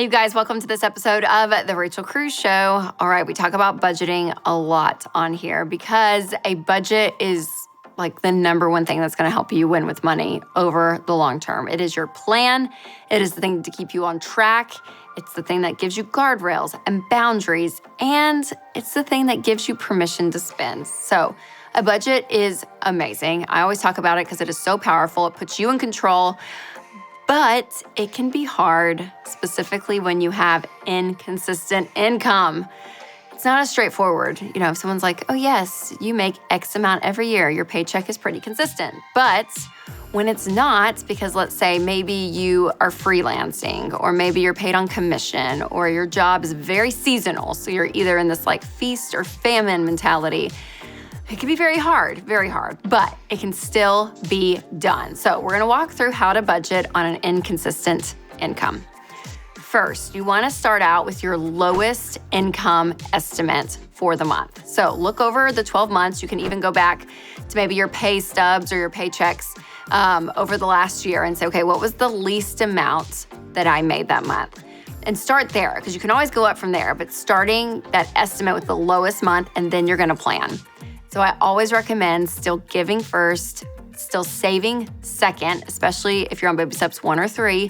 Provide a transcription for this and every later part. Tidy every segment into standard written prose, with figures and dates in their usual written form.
Hey, you guys, welcome to this episode of The Rachel Cruze Show. All right, we talk about budgeting a lot on here because a budget is like the number one thing that's going to help you win with money over the long term. It is your plan. It is the thing to keep you on track. It's the thing that gives you guardrails and boundaries, and it's the thing that gives you permission to spend. So a budget is amazing. I always talk about it because it is so powerful. It puts you in control. But it can be hard, specifically when you have inconsistent income. It's not as straightforward. You know, if someone's like, oh yes, you make X amount every year, your paycheck is pretty consistent. But when it's not, because let's say maybe you are freelancing, or maybe you're paid on commission, or your job is very seasonal, so you're either in this like feast or famine mentality, it can be very hard, but it can still be done. So we're gonna walk through how to budget on an inconsistent income. First, you wanna start out with your lowest income estimate for the month. So look over the 12 months. You can even go back to maybe your pay stubs or your paychecks over the last year and say, okay, what was the least amount that I made that month? And start there, because you can always go up from there, but starting that estimate with the lowest month, and then you're gonna plan. So I always recommend still giving first, still saving second, especially if you're on baby steps 1 or 3,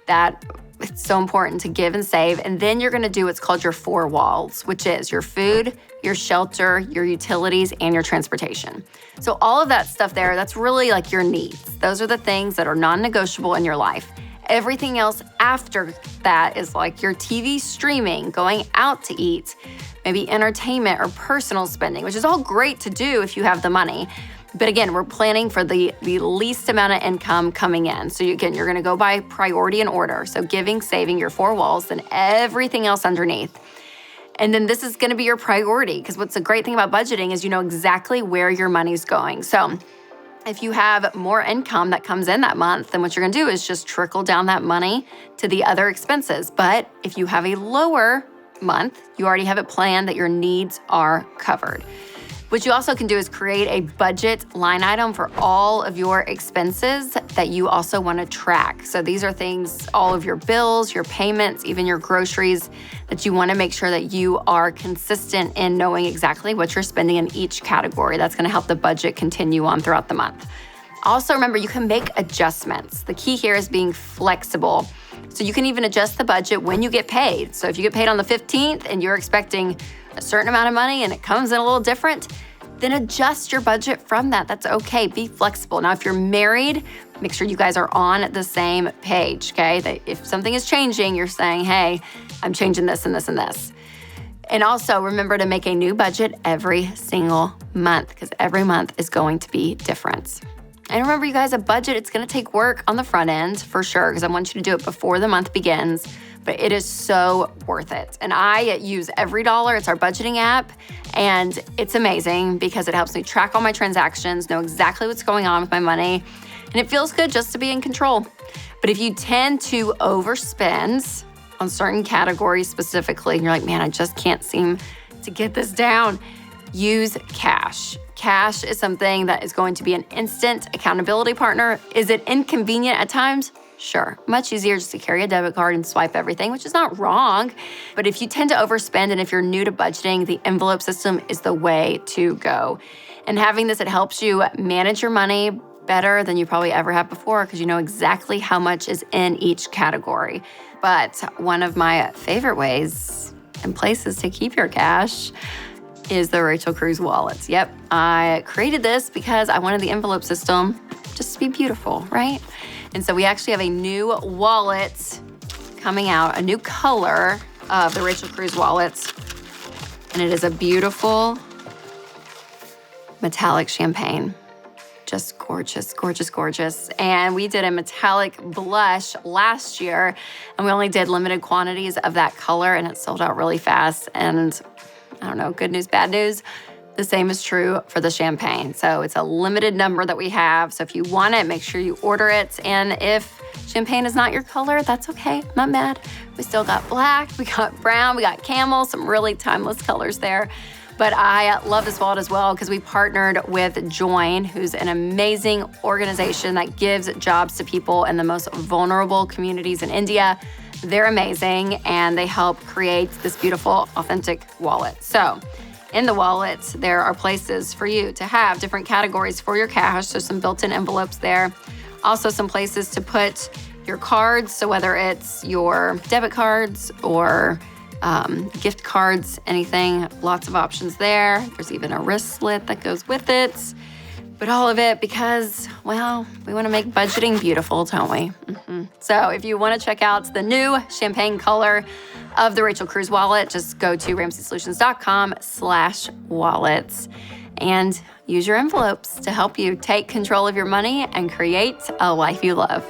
that it's so important to give and save. And then you're gonna do what's called your 4 walls, which is your food, your shelter, your utilities, and your transportation. So all of that stuff there, that's really like your needs. Those are the things that are non-negotiable in your life. Everything else after that is like your TV streaming, going out to eat, maybe entertainment or personal spending, which is all great to do if you have the money. But again, we're planning for the least amount of income coming in. So you're gonna go by priority and order. So giving, saving, your 4 walls, then everything else underneath. And then this is gonna be your priority, because what's the great thing about budgeting is you know exactly where your money's going. So if you have more income that comes in that month, then what you're gonna do is just trickle down that money to the other expenses. But if you have a lower month, you already have it planned that your needs are covered. What you also can do is create a budget line item for all of your expenses that you also want to track. So these are things, all of your bills, your payments, even your groceries, that you want to make sure that you are consistent in knowing exactly what you're spending in each category. That's going to help the budget continue on throughout the month. Also, remember, you can make adjustments. The key here is being flexible. So you can even adjust the budget when you get paid. So if you get paid on the 15th and you're expecting a certain amount of money and it comes in a little different, then adjust your budget from that. That's okay, be flexible. Now, if you're married, make sure you guys are on the same page, okay? That if something is changing, you're saying, hey, I'm changing this and this and this. And also remember to make a new budget every single month, because every month is going to be different. And remember, you guys, a budget, it's gonna take work on the front end for sure, because I want you to do it before the month begins, but it is so worth it. And I use EveryDollar, it's our budgeting app, and it's amazing because it helps me track all my transactions, know exactly what's going on with my money, and it feels good just to be in control. But if you tend to overspend on certain categories specifically, and you're like, man, I just can't seem to get this down, use cash. Cash is something that is going to be an instant accountability partner. Is it inconvenient at times? Sure. Much easier just to carry a debit card and swipe everything, which is not wrong. But if you tend to overspend and if you're new to budgeting, the envelope system is the way to go. And having this, it helps you manage your money better than you probably ever have before, because you know exactly how much is in each category. But one of my favorite ways and places to keep your cash is the Rachel Cruze wallets. Yep, I created this because I wanted the envelope system just to be beautiful, right? And so we actually have a new wallet coming out, a new color of the Rachel Cruze wallets. And it is a beautiful metallic champagne. Just gorgeous, gorgeous, gorgeous. And we did a metallic blush last year, and we only did limited quantities of that color, and it sold out really fast. And I don't know, good news, bad news. The same is true for the champagne. So it's a limited number that we have. So if you want it, make sure you order it. And if champagne is not your color, that's okay, not mad. We still got black, we got brown, we got camel, some really timeless colors there. But I love this wallet as well because we partnered with Join, who's an amazing organization that gives jobs to people in the most vulnerable communities in India. They're amazing, and they help create this beautiful, authentic wallet. So in the wallet, there are places for you to have different categories for your cash. So some built-in envelopes there. Also some places to put your cards. So whether it's your debit cards or gift cards, anything, lots of options there. There's even a wristlet that goes with it. But all of it because, well, we want to make budgeting beautiful, don't we? So if you want to check out the new champagne color of the Rachel Cruze wallet, just go to RamseySolutions.com/wallets and use your envelopes to help you take control of your money and create a life you love.